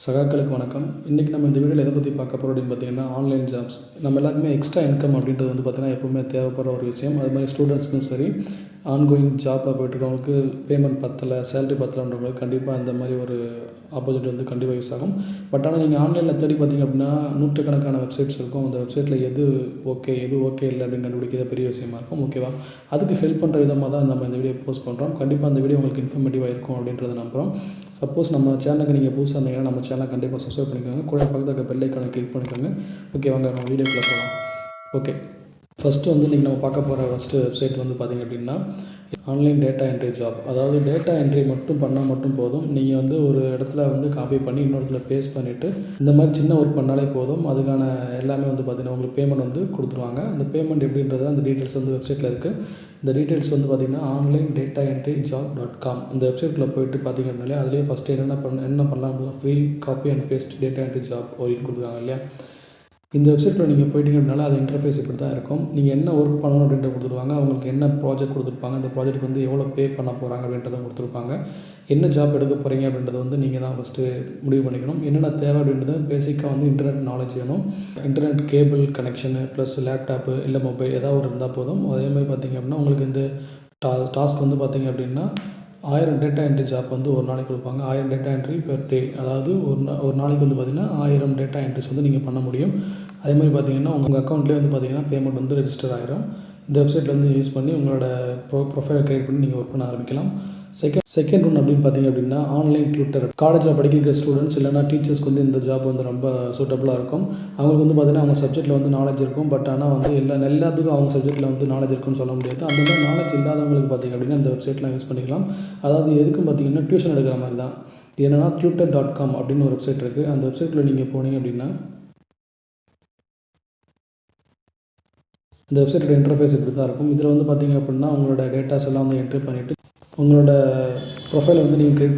சகாக்களுக்கு வணக்கம். இன்றைக்கி நம்ம இந்த வீடியோவில் எதை பற்றி பார்க்க போகிறோம் அப்படின்னு பார்த்தீங்கன்னா, ஆன்லைன் ஜாப்ஸ். நம்ம எல்லாருக்குமே எக்ஸ்ட்ரா இன்கம் அப்படின்றது வந்து பார்த்திங்கன்னா எப்போவுமே தேவைப்படுற ஒரு விஷயம். அது மாதிரி ஸ்டூடெண்ட்ஸ்க்கும் சரி, ஆன்கோயிங் ஜாப்பில் போய்ட்டுருக்கவங்களுக்கு பேமெண்ட் பத்தலை, சேலரி பத்தலைன்றவங்களுக்கு கண்டிப்பாக அந்த மாதிரி ஒரு ஆப்போசிட் வந்து கண்டிப்பாக யூஸ் ஆகும். பட் ஆனால் நீங்கள் ஆன்லைனில் தேடி பார்த்திங்க அப்படின்னா நூற்றுக்கணக்கான வெப்சைட்ஸ் இருக்கும். அந்த வெப்சைட்டில் எது ஓகே இல்லை அப்படின்னு கண்டுபிடிக்கிறது பெரிய விஷயமா இருக்கும். ஓகேவா? அதுக்கு ஹெல்ப் பண்ணுற விதமாக தான் நம்ம இந்த வீடியோ போஸ்ட் பண்ணுறோம். கண்டிப்பாக அந்த வீடியோ உங்களுக்கு இன்ஃபர்மேட்டிவாக இருக்கும் அப்படின்றத நம்புகிறோம். சப்போஸ் நம்ம சேனலுக்கு நீங்கள் புதுசாக இருந்தீங்கன்னா நம்ம சேனலை கண்டிப்பாக சப்ஸ்கிரைப் பண்ணிக்கோங்க. கூட பக்கத்தில் இருக்க பெல் ஐக்கானை கிளிக் பண்ணிக்கோங்க. ஓகே, வாங்க நம்ம வீடியோக்குள்ளே போகலாம். ஓகே, ஃபஸ்ட்டு வந்து இன்றைக்கி நம்ம பார்க்க போகிற ஃபஸ்ட்டு வெப்சைட் வந்து பார்த்திங்க அப்படின்னா ஆன்லைன் டேட்டா என்ட்ரி ஜாப். அதாவது டேட்டா என்ட்ரி பண்ணால் மட்டும் போதும். நீங்கள் வந்து ஒரு இடத்துல வந்து காப்பி பண்ணி இன்னொரு இடத்துல பேஸ்ட் பண்ணிவிட்டு இந்த மாதிரி சின்ன ஒர்க் பண்ணாலே போதும். அதுக்கான எல்லாமே வந்து பார்த்திங்கன்னா உங்களுக்கு பேமெண்ட் வந்து கொடுத்துருவாங்க. அந்த பேமெண்ட் எப்படின்றது அந்த டீட்டெயில்ஸ் வந்து வெப்சைட்டில் இருக்குது. இந்த டீட்டெயில்ஸ் வந்து பார்த்திங்கன்னா ஆன்லைன் டேட்டா என்ட்ரி ஜாப்.com இந்த வெப்சைட்டில் போய்ட்டு பார்த்திங்க அப்படின்னாலே அதிலே ஃபஸ்ட்டு என்ன பண்ணலாம் அப்படின்னா free copy and paste data entry job அப்படின்னு கொடுத்துருக்காங்க இல்லையா. இந்த வெப்சைட்டில் நீங்கள் போய்ட்டிங்க அப்படின்னால அது இன்டர்ஃபேஸ் இப்படி தான் இருக்கும். நீங்கள் என்ன ஒர்க் பண்ணணும் அப்படின்றத கொடுத்துருவாங்க. அவங்களுக்கு என்ன ப்ராஜெக்ட் கொடுத்துருப்பாங்க, அந்த ப்ராஜெக்ட் வந்து எவ்வளோ பே பண்ண போகிறாங்க அப்படின்றத கொடுத்துருப்பாங்க. என்ன ஜாப் எடுக்க போகிறீங்க அப்படின்றத வந்து நீங்கள் தான் ஃபஸ்ட்டு முடிவு பண்ணிக்கணும். என்னென்ன தேவை அப்படின்றது பேசிக்காக வந்து இன்டர்நெட் நாலேஜ் வேணும். Internet cable connection plus laptop இல்லை மொபைல் ஏதாவது ஒரு இருந்தால் போதும். அதே மாதிரி பார்த்திங்க அப்படின்னா உங்களுக்கு இந்த டாஸ்க் வந்து பார்த்திங்க அப்படின்னா 1000 டேட்டா என்ட்ரி ஜாப் வந்து ஒரு நாளைக்கு கொடுப்பாங்க. 1000 டேட்டா என்ட்ரி பெர் டே. அதாவது ஒரு நாளைக்கு வந்து பார்த்திங்கன்னா 1000 டேட்டா என்ட்ரிஸ் வந்து நீங்கள் பண்ண முடியும். அதே மாதிரி பார்த்திங்கன்னா உங்கள் அக்கௌண்ட்லேயே வந்து பார்த்திங்கன்னா பேமெண்ட் வந்து ரெஜிஸ்டர் ஆகிரும். இந்த வெப்சைட்டில் வந்து யூஸ் பண்ணி உங்களோட ப்ரொஃபைல் க்ரியேட் பண்ணி நீங்கள் ஒர்க் பண்ண ஆரம்பிக்கலாம். செகண்ட் ஒன் அப்படின்னு பார்த்திங்க அப்படின்னா ஆன்லைன் டியூட்டர். காலேஜில் படிக்கிற ஸ்டூடெண்ட்ஸ் இல்லைனா டீச்சர்ஸ்க்கு வந்து இந்த ஜாப் வந்து ரொம்ப சூட்டபுளாக இருக்கும். அவங்களுக்கு வந்து பார்த்திங்கன்னா அவங்க சப்ஜெக்ட்டில் வந்து நாலேஜ் இருக்கும். பட் ஆனால் வந்து எல்லாத்துக்கும் அவங்க சப்ஜெக்ட்டில் வந்து நாலேஜ் இருக்குன்னு சொல்ல முடியாது. அந்த மாதிரி நாலேஜ் இல்லாதவங்களுக்கு பார்த்திங்க அப்படின்னா இந்த வெப்சைட்லாம் யூஸ் பண்ணிக்கலாம். அதாவது எதுக்கும் பார்த்திங்கன்னா டியூஷன் எடுக்கிற மாதிரி தான். என்னென்னா tutor.com அப்படின்னு ஒரு வெப்சைட் இருக்குது. அந்த வெப்சைட்டில் நீங்கள் போனீங்க அப்படின்னா இந்த வெப்சைட்டோட இன்டர்ஃபேஸ் இப்படி தான் இருக்கும். இதில் வந்து பார்த்திங்க அப்படின்னா உங்களோட டேட்டாஸ் எல்லாம் வந்து என்ட்ரி பண்ணிவிட்டு உங்களோட ப்ரொஃபைலை வந்து நீங்கள் க்ரியேட்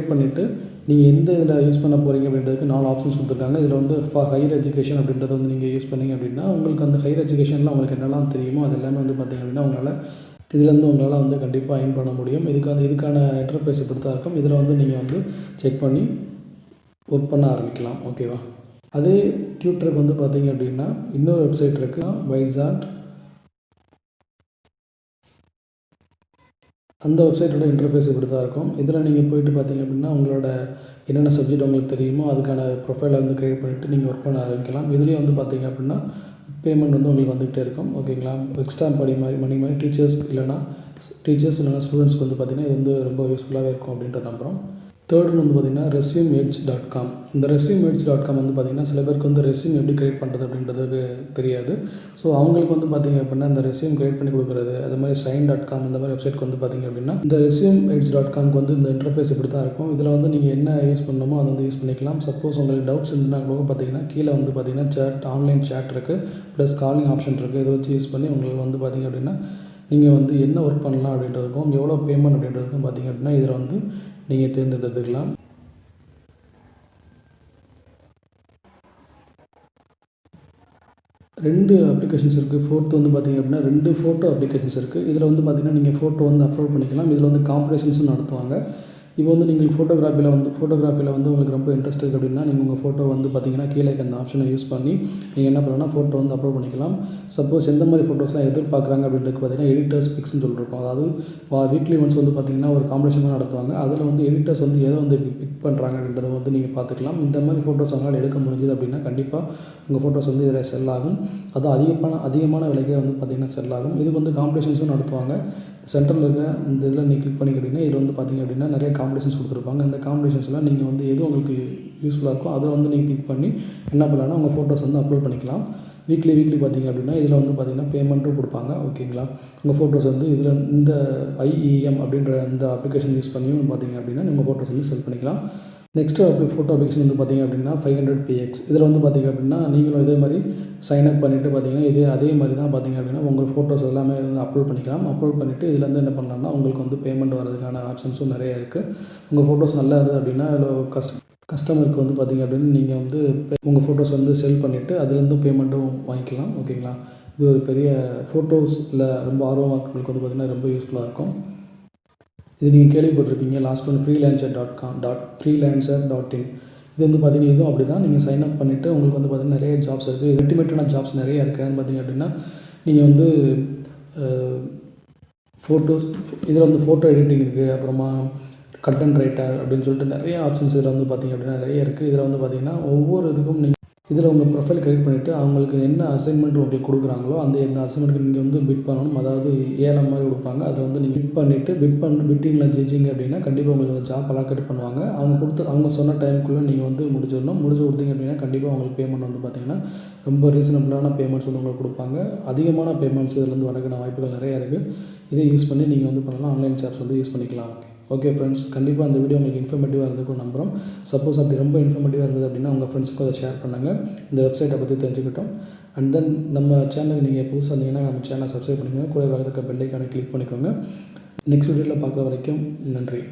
பண்ணிவிட்டு நீங்கள் எந்த இதில் யூஸ் பண்ண போகிறீங்க அப்படின்றதுக்கு 4 ஆப்ஷன்ஸ் கொடுத்துருக்காங்க. இதில் வந்து ஃபார் ஹையர் எஜுகேஷன் அப்படின்றத வந்து நீங்கள் யூஸ் பண்ணிங்க அப்படின்னா உங்களுக்கு அந்த ஹையர் எஜுகேஷனில் உங்களுக்கு என்னெல்லாம் தெரியுமோ அது எல்லாமே வந்து பார்த்திங்க அப்படின்னா உங்களால் வந்து கண்டிப்பாக அயர்ன் பண்ண முடியும். இதுக்கான இன்டர்ஃபேஸ் இப்படி தான் இருக்கும். இதில் வந்து நீங்கள் வந்து செக் பண்ணி ஒர்க் பண்ண ஆரம்பிக்கலாம். ஓகேவா? அதே டியூட்டருக்கு வந்து பார்த்திங்க அப்படின்னா இன்னொரு வெப்சைட் இருக்குது, வைசாட். அந்த வெப்சைட்டோட இன்டர்ஃபேஸ் இப்படி தான் இருக்கும். இதில் நீங்கள் போய்ட்டு பார்த்திங்க அப்படின்னா உங்களோட என்னென்ன சப்ஜெக்ட் உங்களுக்கு தெரியுமோ அதுக்கான ப்ரொஃபைலை வந்து க்ரியேட் பண்ணிவிட்டு நீங்கள் ஒர்க் பண்ண ஆரம்பிக்கலாம். இதுலேயே வந்து பார்த்திங்க அப்படின்னா பேமெண்ட் வந்து உங்களுக்கு வந்துகிட்டே இருக்கும். ஓகேங்களா? எக்ஸ்ட்ரா மணி மாதிரி டீச்சர்ஸ் இல்லைனா ஸ்டூடெண்ட்ஸ்க்கு வந்து பார்த்திங்கன்னா இது வந்து ரொம்ப யூஸ்ஃபுல்லாகவே இருக்கும் அப்படின்ற நம்புகிறோம். தேர்ட் வந்து பார்த்திங்கன்னா resume.com. இந்த resume.com வந்து பார்த்திங்கன்னா சில பேருக்கு வந்து ரெஸ்யூம் எப்படி க்ரியேட் பண்ணுறது அப்படின்றது தெரியாது. ஸோ அவங்களுக்கு வந்து பார்த்திங்க அப்படின்னா இந்த ரெஸ்யூம் க்ரியேட் பண்ணி கொடுக்குறது, அது மாதிரி sign.com இந்த மாதிரி வெப்சைட்க்கு வந்து பார்த்திங்க அப்படின்னா இந்த resume.comக்கு வந்து இந்த இன்டர்ஃபேஸ் இப்படி தான் இருக்கும். இதில் வந்து நீங்கள் என்ன யூஸ் பண்ணணுமோ அதை வந்து யூஸ் பண்ணிக்கலாம். சப்போஸ் உங்களுக்கு டவுட்ஸ் இருந்துன்னா கூட பார்த்திங்கன்னா கீழே வந்து பார்த்திங்கன்னா ஆன்லைன் சேட் இருக்குது, ப்ளஸ் காலிங் ஆப்ஷன் இருக்குது. இதை வச்சு யூஸ் பண்ணி உங்களுக்கு வந்து பார்த்திங்க அப்படின்னா நீங்கள் வந்து என்ன ஒர்க் பண்ணலாம் அப்படின்றதுக்கும் எவ்வளோ பேமெண்ட் அப்படின்றதுக்கும் பார்த்திங்க அப்படின்னா இதில் வந்து நீங்கள் தேர்ந்தெடுத்துக்கலாம். ரெண்டு அப்ளிகேஷன்ஸ் இருக்குது. ஃபோர்த்து வந்து பார்த்திங்க அப்படின்னா 2 ஃபோட்டோ அப்ளிகேஷன்ஸ் இருக்குது. இதில் வந்து பார்த்திங்கன்னா நீங்கள் ஃபோட்டோ வந்து அப்லோட் பண்ணிக்கலாம். இதில் வந்து காம்படிஷன்ஸும் நடத்துவாங்க. இப்போ வந்து நீங்கள் ஃபோட்டோகிராஃபியில் வந்து உங்களுக்கு ரொம்ப இன்ட்ரெஸ்ட் இருக்குது அப்படின்னா நீங்கள் உங்கள் ஃபோட்டோ வந்து பார்த்திங்கன்னா கீழே அந்த ஆப்ஷனை யூஸ் பண்ணி நீங்கள் என்ன பண்ணலாம், ஃபோட்டோ வந்து அப்லோட் பண்ணிக்கலாம். சப்போஸ் எந்த மாதிரி ஃபோட்டோஸ்லாம் எதிர்பார்க்குறாங்க அப்படின்றது பார்த்திங்கன்னா எடிட்டர்ஸ் பிக்ஸ்ன்னு சொல்லியிருக்கோம். அதாவது வீக்லி ஒன்ஸ் வந்து பார்த்திங்கன்னா ஒரு காம்படிஷன் நடத்துவாங்க. அதில் வந்து எடிட்டர்ஸ் வந்து எதை வந்து பிக் பண்ணுறாங்க அப்படின்றத வந்து நீங்கள் பார்த்துக்கலாம். இந்த மாதிரி ஃபோட்டோஸ் அவங்களால் எடுக்க முடிஞ்சுது அப்படின்னா கண்டிப்பாக உங்கள் ஃபோட்டோஸ் வந்து இதில் செல் ஆகும். அதுவும் அதிகமான விலைக்கே வந்து பார்த்திங்கன்னா செல் ஆகும். இதுக்கு வந்து காம்படிஷன்ஸும் நடத்துவாங்க. சென்டரில் இருக்க இந்த இதில் நீங்கள் கிளிக் பண்ணிக்கிட்டிங்கன்னா இதில் வந்து பார்த்திங்க அப்படின்னா நிறைய காம்படிஷன்ஸ் கொடுத்துருப்பாங்க. இந்த காம்படிஷன்ஸ்லாம் நீங்கள் வந்து எது உங்களுக்கு யூஸ்ஃபுல்லாக இருக்கோ அதை வந்து நீங்கள் கிளிக் பண்ணி என்ன பண்ணலாம்னா உங்கள் ஃபோட்டோஸ் வந்து அப்லோட் பண்ணிக்கலாம். வீக்லி பார்த்திங்க அப்படின்னா இதில் வந்து பார்த்திங்கன்னா பேமெண்ட்டும் கொடுப்பாங்க. ஓகேங்களா? உங்கள் ஃபோட்டோஸ் வந்து இதில் இந்த IEM அப்படின்ற இந்த அப்ளிகேஷன் யூஸ் பண்ணியும் பார்த்திங்க அப்படின்னா உங்கள் ஃபோட்டோஸ் வந்து செல் பண்ணிக்கலாம். நெக்ஸ்ட்டு ஃபோட்டோ அப்ளிகேஷன் வந்து பார்த்திங்க அப்படின்னா 500px. இதில் வந்து பார்த்திங்க அப்படின்னா நீங்களும் இதே மாதிரி சைன்அப் பண்ணிவிட்டு பார்த்திங்கன்னா அதே மாதிரி தான் பார்த்திங்க அப்படின்னா உங்கள் ஃபோட்டோஸ் எல்லாமே வந்து அப்லோட் பண்ணிக்கலாம். அப்லோட் பண்ணிவிட்டு இதில் வந்து என்ன பண்ணலாம்னா உங்களுக்கு வந்து பேமெண்ட் வரதுக்கான ஆப்ஷன்ஸும் நிறைய இருக்குது. உங்கள் ஃபோட்டோஸ் நல்லா இருக்குது அப்படின்னா கஸ்டமருக்கு வந்து பார்த்திங்க அப்படின்னா நீங்கள் வந்து உங்கள் ஃபோட்டோஸ் வந்து செல் பண்ணிவிட்டு அதுலேருந்து பேமெண்ட்டும் வாங்கிக்கலாம். ஓகேங்களா? இது ஒரு பெரிய ஃபோட்டோஸில் ரொம்ப ஆர்வமாக இருக்கிறவங்களுக்கு வந்து பார்த்திங்கன்னா ரொம்ப யூஸ்ஃபுல்லாக இருக்கும். இது நீங்கள் கேள்விப்பட்டிருப்பீங்க. Last one freelancer.in. இது வந்து பார்த்திங்கன்னா இதுவும் அப்படி தான். நீங்கள் சைன் அப் பண்ணிவிட்டு உங்களுக்கு வந்து பார்த்திங்கன்னா நிறைய ஜாப்ஸ் இருக்குது. அல்டிமேட்டான ஜாப்ஸ் நிறைய இருக்குதுன்னு பார்த்திங்க அப்படின்னா நீங்கள் வந்து ஃபோட்டோஸ் இதில் வந்து ஃபோட்டோ எடிட்டிங் இருக்குது, அப்புறமா கண்டென்ட் ரைட்டர் அப்படின்னு சொல்லிட்டு நிறைய ஆப்ஷன்ஸ் இதில் வந்து பார்த்திங்க அப்படின்னா நிறைய இருக்குது. இதில் வந்து பார்த்திங்கன்னா ஒவ்வொரு இதுக்கும் நீங்கள் இதில் உங்கள் ப்ரொஃபைல் கிரியேட் பண்ணிவிட்டு அவங்களுக்கு என்ன அசைன்மெண்ட் உங்களுக்கு கொடுக்குறாங்களோ எந்த அசைன்மெண்ட்டுக்கு நீங்கள் வந்து பிட் பண்ணணும். அதாவது ஏலம் மாதிரி கொடுப்பாங்க. அதை வந்து நீங்கள் பிட் பண்ணிவிட்டு பிட்டிங்கில் ஜெயிச்சிங்க அப்படின்னா கண்டிப்பாக உங்களுக்கு அந்த ஜாப் அலாக்கேட் பண்ணுவாங்க. அவங்க சொன்ன டைமுக்குள்ளே நீங்கள் வந்து முடிச்சு கொடுத்தீங்க அப்படின்னா கண்டிப்பாக உங்களுக்கு பேமெண்ட் வந்து பார்த்திங்கன்னா ரொம்ப ரீசனபிளான பேமெண்ட்ஸ் வந்து உங்களுக்கு கொடுப்பாங்க. அதிகமான பேமெண்ட்ஸ் இதிலேருந்து வரக்கான வாய்ப்புகள் நிறைய இருக்குது. இதை யூஸ் பண்ணி நீங்கள் வந்து பண்ணலாம், ஆன்லைன் ஜாப்ஸ் வந்து யூஸ் பண்ணிக்கலாம். ஓகே ஃப்ரெண்ட்ஸ், கண்டிப்பாக அந்த வீடியோ உங்களுக்கு இன்ஃபர்மேட்டிவாக இருந்துக்கும் நம்புகிறோம். சப்போஸ் அப்படி ரொம்ப இன்ஃபர்மேட்டிவாக இருந்தது அப்படின்னா உங்கள் ஃப்ரெண்ட்ஸுக்கும் அதை ஷேர் பண்ணுங்கள், இந்த வெப்சைட்டை பற்றி தெரிஞ்சுக்கிட்டோம். அண்ட் தென் நம்ம சேனலுக்கு நீங்கள் புதுசாக இருந்தீங்கன்னா நம்ம சேனலை சப்ஸ்கிரைப் பண்ணிக்கோங்க, கூட பக்கத்தில் இருக்க பெல் ஐக்கானை கிளிக் பண்ணிக்கோங்க. நெக்ஸ்ட் வீடியோவில் பார்க்குற வரைக்கும் நன்றி.